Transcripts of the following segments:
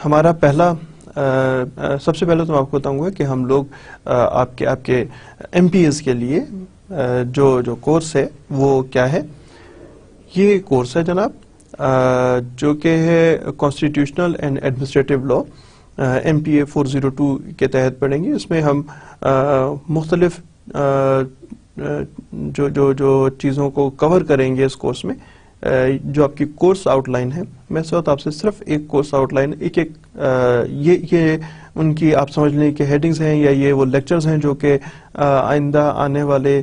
ہمارا پہلا سب سے پہلے تو میں آپ کو بتاؤں گا کہ ہم لوگ آپ کے ایم پی ایز کے لیے جو کورس ہے وہ کیا ہے. یہ کورس ہے جناب جو کہ ہے constitutional and administrative law MPA 402 کے تحت پڑھیں گے. اس میں ہم مختلف جو چیزوں کو کور کریں گے اس کورس میں. جو آپ کی کورس آؤٹ لائن ہے میں اس وقت آپ سے صرف ایک کورس آؤٹ لائن ایک یہ ان کی آپ سمجھ لیں کہ ہیڈنگز ہیں یا یہ وہ لیکچرز ہیں جو کہ آئندہ آنے والے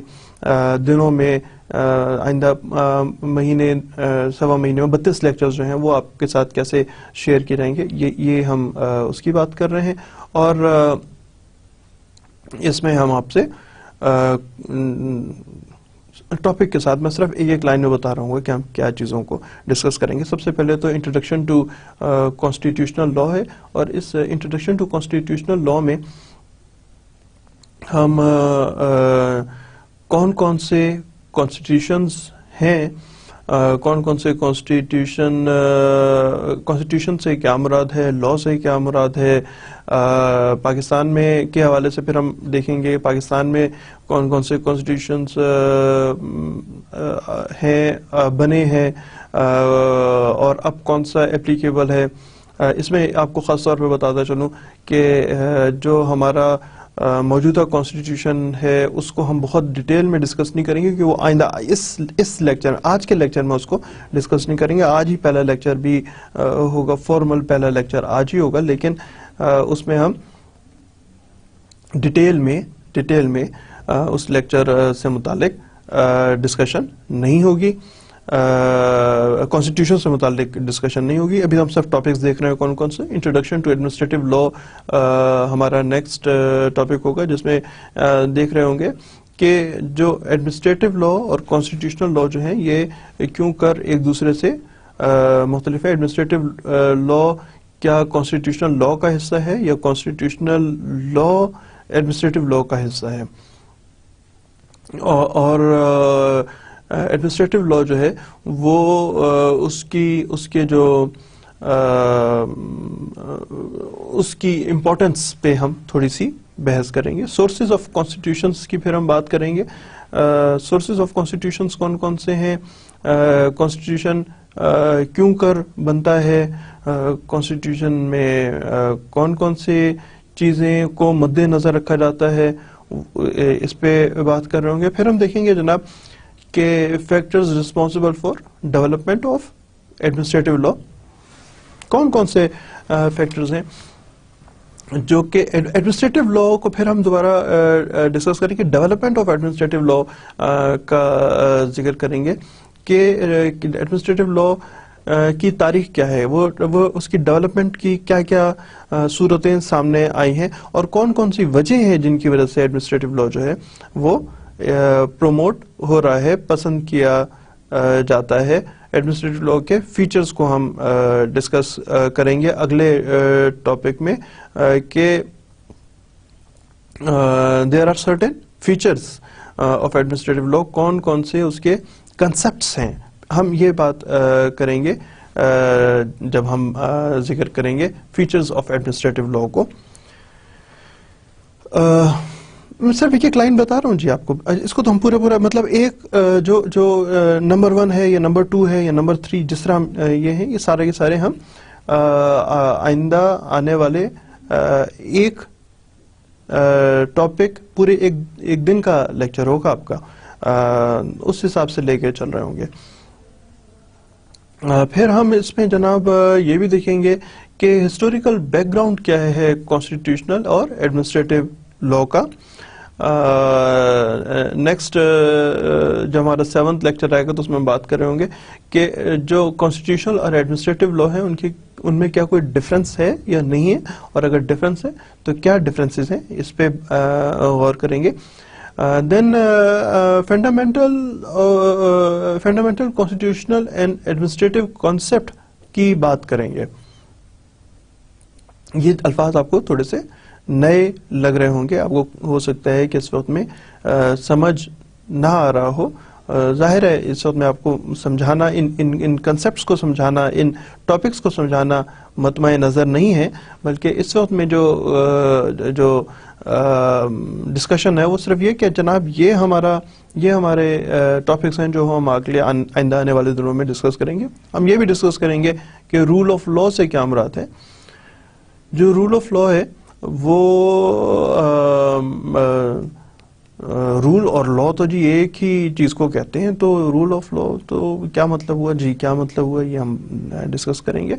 دنوں میں آئندہ مہینے سوا مہینے میں 32 لیکچرز جو ہیں وہ آپ کے ساتھ کیسے شیئر کیے جائیں گے یہ ہم اس کی بات کر رہے ہیں. اور اس میں ہم آپ سے ٹاپک کے ساتھ میں صرف ایک لائن میں بتا رہا ہوں کہ ہم کیا چیزوں کو ڈسکس کریں گے. سب سے پہلے تو انٹروڈکشن ٹو کانسٹیٹیوشنل لا ہے اور اس انٹروڈکشن ٹو کانسٹیٹیوشنل لا میں ہم کون سے کانسٹیٹیوشنز ہیں کون سے کانسٹیٹیوشن سے کیا مراد ہے, لا سے کیا مراد ہے, پاکستان میں کے حوالے سے پھر ہم دیکھیں گے پاکستان میں کون سے کانسٹیٹیوشنز ہیں بنے ہیں اور اب کون سا اپلیکیبل ہے. اس میں آپ کو خاص طور پہ بتاتا چلوں کہ جو ہمارا موجودہ کانسٹیٹیوشن ہے اس کو ہم بہت ڈیٹیل میں ڈسکس نہیں کریں گے کہ وہ آئندہ اس لیکچر آج کے لیکچر میں اس کو ڈسکس نہیں کریں گے. آج ہی پہلا لیکچر بھی ہوگا, فارمل پہلا لیکچر آج ہی ہوگا, لیکن اس میں ہم ڈیٹیل میں اس لیکچر سے متعلق ڈسکشن نہیں ہوگی, کانسٹیٹیوشن سے متعلق ڈسکشن نہیں ہوگی. ابھی ہم صرف ٹاپکس دیکھ رہے ہیں کون سے. انٹروڈکشن ٹو ایڈمنسٹریٹو لا ہمارا نیکسٹ ٹاپک ہوگا جس میں دیکھ رہے ہوں گے کہ جو ایڈمنسٹریٹو لا اور کانسٹیٹیوشنل لا جو ہیں یہ کیوں کر ایک دوسرے سے مختلف ہے. ایڈمنسٹریٹو لا کیا کانسٹیٹیوشنل لا کا حصہ ہے یا کانسٹیٹیوشنل لا ایڈمنسٹریٹو لا کا حصہ ہے. اور ایڈمنسٹریٹو لا جو ہے وہ اس کی امپورٹنس پہ ہم تھوڑی سی بحث کریں گے. سورسز آف کانسٹیٹیوشنز کی پھر ہم بات کریں گے. سورسز آف کانسٹیٹیوشنز کون سے ہیں, کانسٹیٹیوشن کیوں کر بنتا ہے, کانسٹیٹیوشن میں کون سی چیزیں کو مد نظر رکھا جاتا ہے, اس پہ بات کر رہے ہوں گے. پھر ہم دیکھیں گے جناب کہ factors responsible for development of administrative law, کون سے فیکٹرز ہیں جو کہ ایڈمنسٹریٹو لا کو پھر ہم دوبارہ ڈسکس کریں گے. ڈیولپمنٹ آف ایڈمنسٹریٹو لا کا ذکر کریں گے کہ ایڈمنسٹریٹو لا کی تاریخ کیا ہے, وہ اس کی ڈیولپمنٹ کی کیا صورتیں سامنے آئی ہیں اور کون سی وجہ ہیں جن کی وجہ سے ایڈمنسٹریٹو لا جو ہے وہ پروموٹ ہو رہا ہے, پسند کیا جاتا ہے. ایڈمنسٹریٹو لا کے فیچرز کو ہم ڈسکس کریں گے اگلے ٹاپک میں کہ there are certain features of administrative law, کون سے اس کے کنسپٹس ہیں. ہم یہ بات کریں گے جب ہم ذکر کریں گے فیچرز آف ایڈمنسٹریٹو لا کو. میں صرف ایک لائن بتا رہا ہوں جی آپ کو, اس کو تو ہم پورا مطلب ایک جو نمبر 1 ہے یا نمبر 2 ہے یا نمبر 3 جس طرح یہ ہیں یہ سارے ہم آئندہ آنے والے ایک ٹاپک پورے ایک دن کا لیکچر ہوگا آپ کا, اس حساب سے لے کے چل رہے ہوں گے. پھر ہم اس میں جناب یہ بھی دیکھیں گے کہ ہسٹوریکل بیک گراؤنڈ کیا ہے کانسٹیٹیوشنل اور ایڈمنسٹریٹو لا کا. نیکسٹ جب ہمارا 7th لیکچر آئے گا تو اس میں ہم بات کر رہے ہوں گے کہ جو کانسٹیٹیوشنل اور ایڈمنسٹریٹو لا ہیں ان میں کیا کوئی ڈفرینس ہے یا نہیں ہے, اور اگر ڈفرینس ہے تو کیا ڈفرینسز ہیں, اس پہ غور کریں گے. Then fundamental constitutional and administrative concept کی بات کریں گے. یہ الفاظ آپ کو تھوڑے سے نئے لگ رہے ہوں گے, آپ کو ہو سکتا ہے کہ اس وقت میں سمجھ نہ آ رہا ہو, ظاہر ہے اس وقت میں آپ کو سمجھانا ان کنسیپٹس کو سمجھانا، ان ٹاپکس کو سمجھانا مطمع نظر نہیں ہے، بلکہ اس وقت میں جو ڈسکشن ہے وہ صرف یہ کہ جناب یہ ہمارے ٹاپکس ہیں جو ہم اگلے آئندہ آنے والے دنوں میں ڈسکس کریں گے. ہم یہ بھی ڈسکس کریں گے کہ رول آف لا سے کیا مراد ہے. جو رول آف لا ہے وہ رول اور لا تو جی ایک ہی چیز کو کہتے ہیں، تو رول آف لا تو کیا مطلب ہوا جی، کیا مطلب ہوا یہ ہم ڈسکس کریں گے.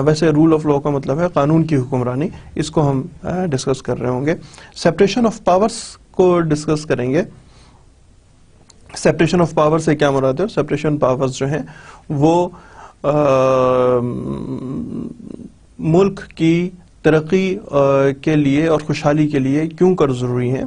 ویسے رول آف لا کا مطلب ہے قانون کی حکمرانی، اس کو ہم ڈسکس کر رہے ہوں گے. سیپریشن آف پاورز کو ڈسکس کریں گے. سیپریشن آف پاور سے کیا مراد ہے؟ سیپریشن پاورز جو ہیں وہ ملک کی ترقی کے لیے اور خوشحالی کے لیے کیوں کر ضروری ہیں.